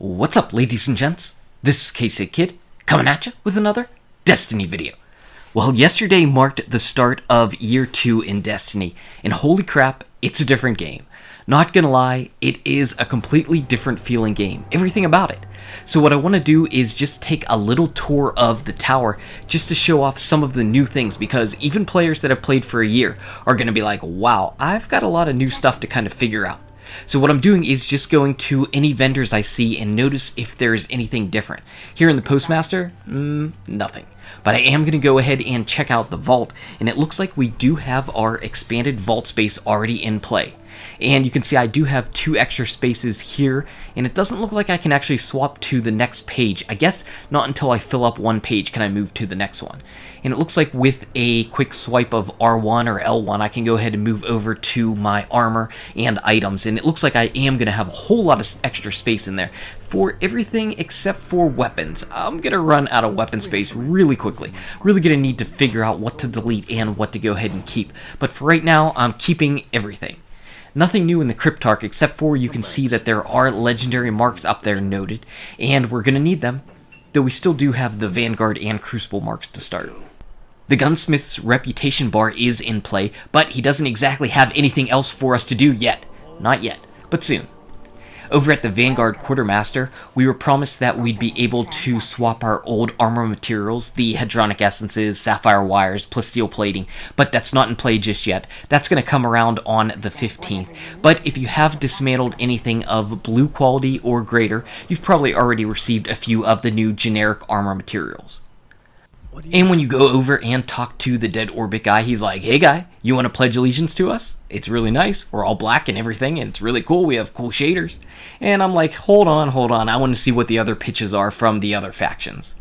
What's up, ladies and gents? This is KCKid, coming at you with another Destiny video. Well, yesterday marked the start of Year 2 in Destiny, and holy crap, it's a different game. Not gonna lie, it is a completely different feeling game, everything about it. So what I want to do is just take a little tour of the tower, just to show off some of the new things, because even players that have played for a year are gonna be like, wow, I've got a lot of new stuff to kind of figure out. So what I'm doing is just going to any vendors I see and notice if there's anything different. Here in the Postmaster, nothing. But I am going to go ahead and check out the vault, and it looks like we do have our expanded vault space already in play. And you can see I do have 2 extra spaces here, and it doesn't look like I can actually swap to the next page. I guess not until I fill up one page can I move to the next one. And it looks like with a quick swipe of R1 or L1, I can go ahead and move over to my armor and items. And it looks like I am going to have a whole lot of extra space in there for everything except for weapons. I'm going to run out of weapon space really quickly. Really going to need to figure out what to delete and what to go ahead and keep. But for right now, I'm keeping everything. Nothing new in the Cryptarch except for you can see that there are legendary marks up there noted, and we're going to need them, though we still do have the Vanguard and Crucible marks to start. The gunsmith's reputation bar is in play, but he doesn't exactly have anything else for us to do yet. Not yet, but soon. Over at the Vanguard Quartermaster, we were promised that we'd be able to swap our old armor materials, the Hadronic Essences, Sapphire Wires, Plasteel Plating, but that's not in play just yet. That's going to come around on the 15th. But if you have dismantled anything of blue quality or greater, you've probably already received a few of the new generic armor materials. And when you go over and talk to the Dead Orbit guy, he's like, hey guy, you want to pledge allegiance to us? It's really nice. We're all black and everything, and it's really cool. We have cool shaders. And I'm like, hold on. I want to see what the other pitches are from the other factions.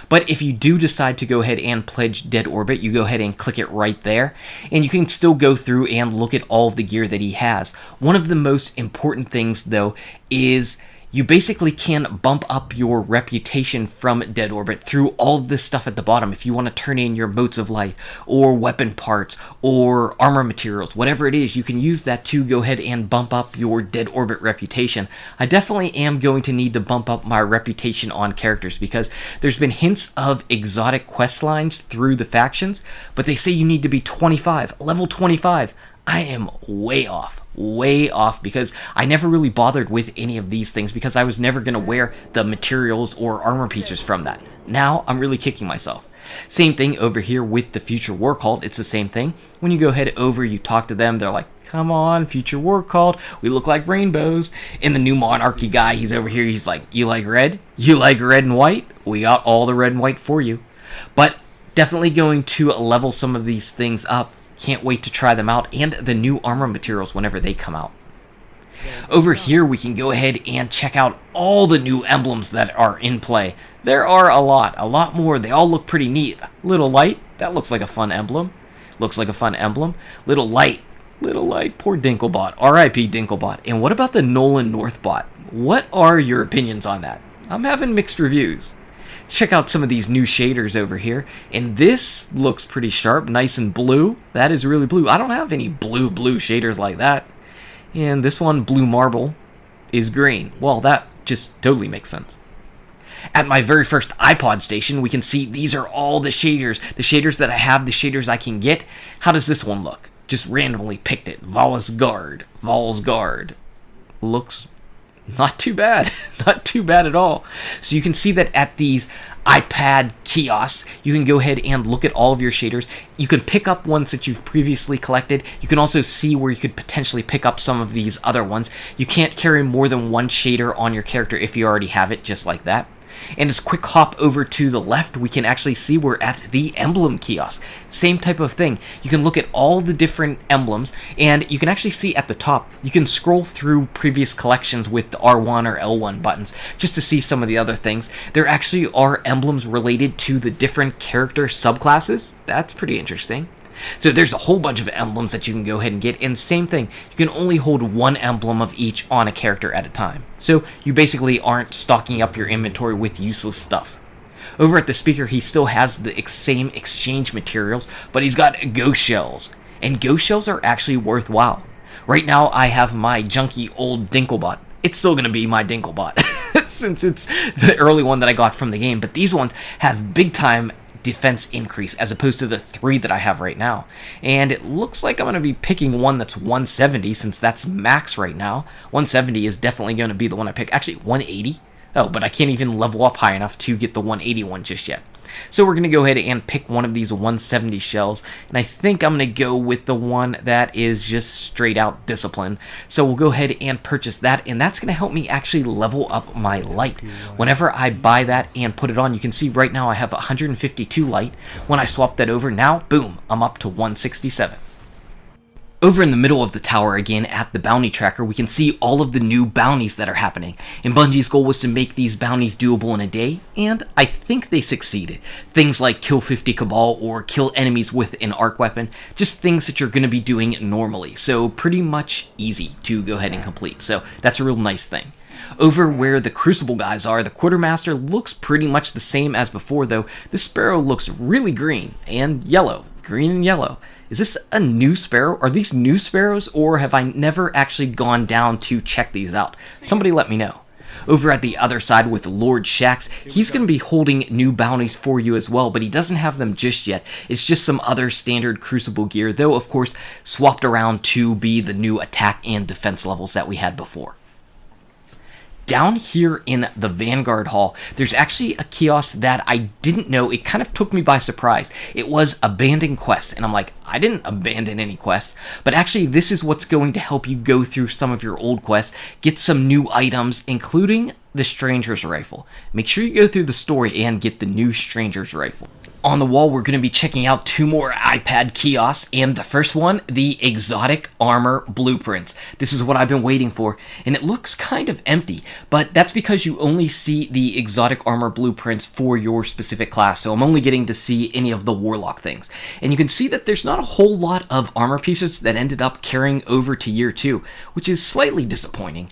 But if you do decide to go ahead and pledge Dead Orbit, you go ahead and click it right there, and you can still go through and look at all of the gear that he has. One of the most important things, though, is you basically can bump up your reputation from Dead Orbit through all of this stuff at the bottom. If you want to turn in your motes of light, or weapon parts, or armor materials, whatever it is, you can use that to go ahead and bump up your Dead Orbit reputation. I definitely am going to need to bump up my reputation on characters, because there's been hints of exotic quest lines through the factions, but they say you need to be 25, level 25. I am way off, because I never really bothered with any of these things because I was never going to wear the materials or armor pieces from that. Now I'm really kicking myself. Same thing over here with the Future War Cult. It's the same thing. When you go ahead over, you talk to them, they're like, come on, Future War Cult, we look like rainbows. And the new Monarchy guy, he's over here, he's like, you like red? You like red and white? We got all the red and white for you. But definitely going to level some of these things up. Can't wait to try them out, and the new armor materials whenever they come out. Over here we can go ahead and check out all the new emblems that are in play. There are a lot more. They all look pretty neat. Little light, that looks like a fun emblem. Little light, poor Dinklebot. R.I.P. Dinklebot. And what about the Nolan Northbot? What are your opinions on that? I'm having mixed reviews. Check out some of these new shaders over here, and this looks pretty sharp, nice and blue. That is really blue. I don't have any blue shaders like that. And this one, Blue Marble, is green. Well, that just totally makes sense. At my very first iPod station, we can see these are all the shaders that I have, the shaders I can get. How does this one look? Just randomly picked it. Val's Guard. Looks not too bad. Not too bad at all. So you can see that at these iPad kiosks, you can go ahead and look at all of your shaders. You can pick up ones that you've previously collected. You can also see where you could potentially pick up some of these other ones. You can't carry more than one shader on your character if you already have it, just like that. And as quick hop over to the left, we can actually see we're at the emblem kiosk. Same type of thing. You can look at all the different emblems, and you can actually see at the top, you can scroll through previous collections with the R1 or L1 buttons just to see some of the other things. There actually are emblems related to the different character subclasses. That's pretty interesting. So there's a whole bunch of emblems that you can go ahead and get, and same thing, you can only hold one emblem of each on a character at a time. So you basically aren't stocking up your inventory with useless stuff. Over at the speaker, he still has the same exchange materials, but he's got ghost shells, and ghost shells are actually worthwhile. Right now I have my junky old Dinklebot. It's still going to be my Dinklebot. since it's the early one that I got from the game. But these ones have big time defense increase as opposed to the 3 that I have right now. And it looks like I'm going to be picking one that's 170 since that's max right now. 170 is definitely going to be the one I pick. Actually, 180. Oh, but I can't even level up high enough to get the 181 just yet. So we're going to go ahead and pick one of these 170 shells, and I think I'm going to go with the one that is just straight out discipline. So we'll go ahead and purchase that, and that's going to help me actually level up my light. Whenever I buy that and put it on, you can see right now I have 152 light. When I swap that over now, boom, I'm up to 167. Over in the middle of the tower again at the bounty tracker, we can see all of the new bounties that are happening. And Bungie's goal was to make these bounties doable in a day, and I think they succeeded. Things like kill 50 Cabal or kill enemies with an arc weapon, just things that you're going to be doing normally. So pretty much easy to go ahead and complete. So that's a real nice thing. Over where the Crucible guys are, the Quartermaster looks pretty much the same as before, though the Sparrow looks really green and yellow. Green and yellow. Is this a new Sparrow? Are these new Sparrows, or have I never actually gone down to check these out? Somebody let me know. Over at the other side with Lord Shax, he's going to be holding new bounties for you as well, but he doesn't have them just yet. It's just some other standard Crucible gear, though of course swapped around to be the new attack and defense levels that we had before. Down here in the Vanguard Hall, there's actually a kiosk that I didn't know. It kind of took me by surprise. It was abandon quests, and I'm like, I didn't abandon any quests. But actually, this is what's going to help you go through some of your old quests, get some new items, including the Stranger's Rifle. Make sure you go through the story and get the new Stranger's Rifle. On the wall, we're going to be checking out 2 more iPad kiosks, and the first one, the Exotic Armor Blueprints. This is what I've been waiting for, and it looks kind of empty, but that's because you only see the Exotic Armor Blueprints for your specific class, so I'm only getting to see any of the Warlock things. And you can see that there's not a whole lot of armor pieces that ended up carrying over to Year 2, which is slightly disappointing.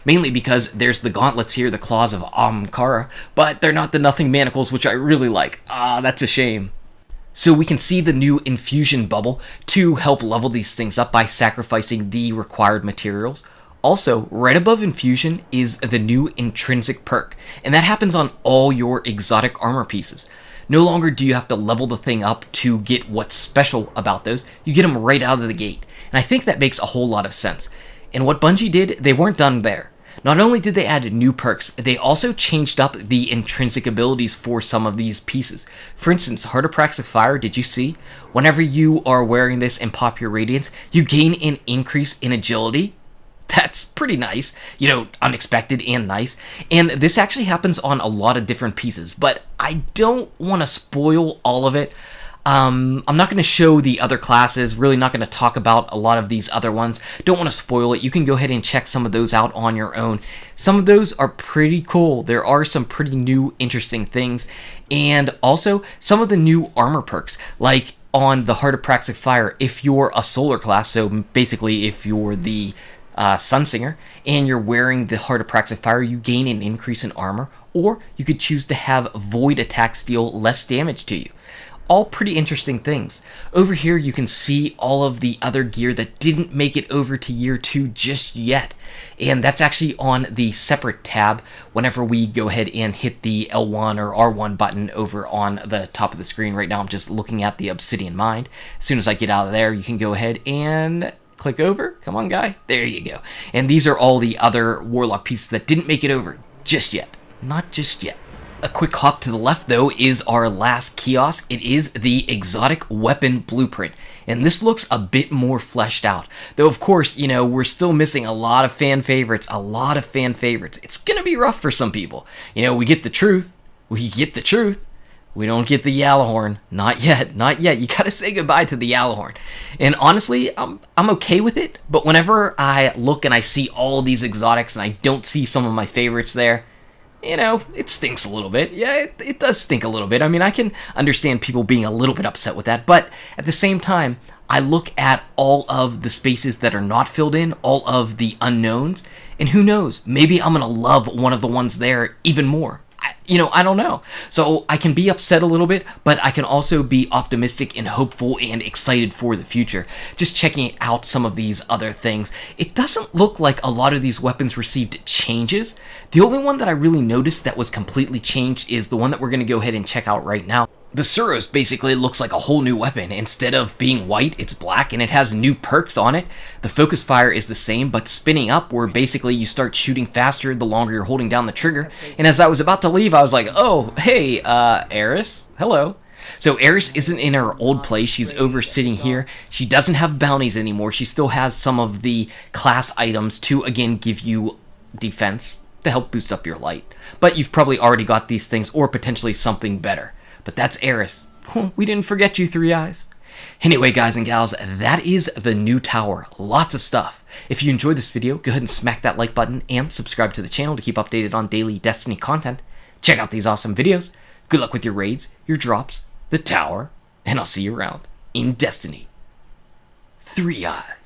Mainly because there's the gauntlets here, the claws of Amkara, but they're not the nothing manacles, which I really like. That's a shame. So we can see the new infusion bubble to help level these things up by sacrificing the required materials. Also, right above infusion is the new intrinsic perk, and that happens on all your exotic armor pieces. No longer do you have to level the thing up to get what's special about those, you get them right out of the gate. And I think that makes a whole lot of sense. And what Bungie did, they weren't done there. Not only did they add new perks, they also changed up the intrinsic abilities for some of these pieces. For instance, Heart of Praxic Fire, did you see? Whenever you are wearing this and pop your Radiance, you gain an increase in agility. That's pretty nice, unexpected and nice. And this actually happens on a lot of different pieces, but I don't want to spoil all of it. I'm not going to show the other classes, really not going to talk about a lot of these other ones. Don't want to spoil it. You can go ahead and check some of those out on your own. Some of those are pretty cool. There are some pretty new, interesting things. And also, some of the new armor perks, like on the Heart of Praxic Fire, if you're a solar class, so basically if you're the Sunsinger, and you're wearing the Heart of Praxic Fire, you gain an increase in armor, or you could choose to have Void attacks deal less damage to you. All pretty interesting things. Over here you can see all of the other gear that didn't make it over to Year 2 just yet. And that's actually on the separate tab whenever we go ahead and hit the L1 or R1 button over on the top of the screen. Right now I'm just looking at the Obsidian Mind. As soon as I get out of there, you can go ahead and click over. Come on, guy. There you go. And these are all the other Warlock pieces that didn't make it over just yet. Not just yet. A quick hop to the left, though, is our last kiosk. It is the Exotic Weapon Blueprint, and this looks a bit more fleshed out. Though, of course, we're still missing a lot of fan favorites, It's gonna be rough for some people. We get the truth. We don't get the Yalahorn. Not yet. You gotta say goodbye to the Yalahorn. And honestly, I'm okay with it, but whenever I look and I see all these exotics and I don't see some of my favorites there, it stinks a little bit. Yeah, it does stink a little bit. I mean, I can understand people being a little bit upset with that, but at the same time, I look at all of the spaces that are not filled in, all of the unknowns, and who knows, maybe I'm going to love one of the ones there even more. I don't know. So I can be upset a little bit, but I can also be optimistic and hopeful and excited for the future. Just checking out some of these other things. It doesn't look like a lot of these weapons received changes. The only one that I really noticed that was completely changed is the one that we're going to go ahead and check out right now. The Suros basically looks like a whole new weapon. Instead of being white, it's black, and it has new perks on it. The focus fire is the same, but spinning up, where basically you start shooting faster the longer you're holding down the trigger. And as I was about to leave, I was like, oh, hey, Eris, hello. So Eris isn't in her old place. She's over sitting here. She doesn't have bounties anymore. She still has some of the class items to, again, give you defense to help boost up your light. But you've probably already got these things, or potentially something better. But that's Eris. We didn't forget you, Three Eyes. Anyway, guys and gals, that is the new tower. Lots of stuff. If you enjoyed this video, go ahead and smack that like button and subscribe to the channel to keep updated on daily Destiny content. Check out these awesome videos. Good luck with your raids, your drops, the tower, and I'll see you around in Destiny. Three Eyes.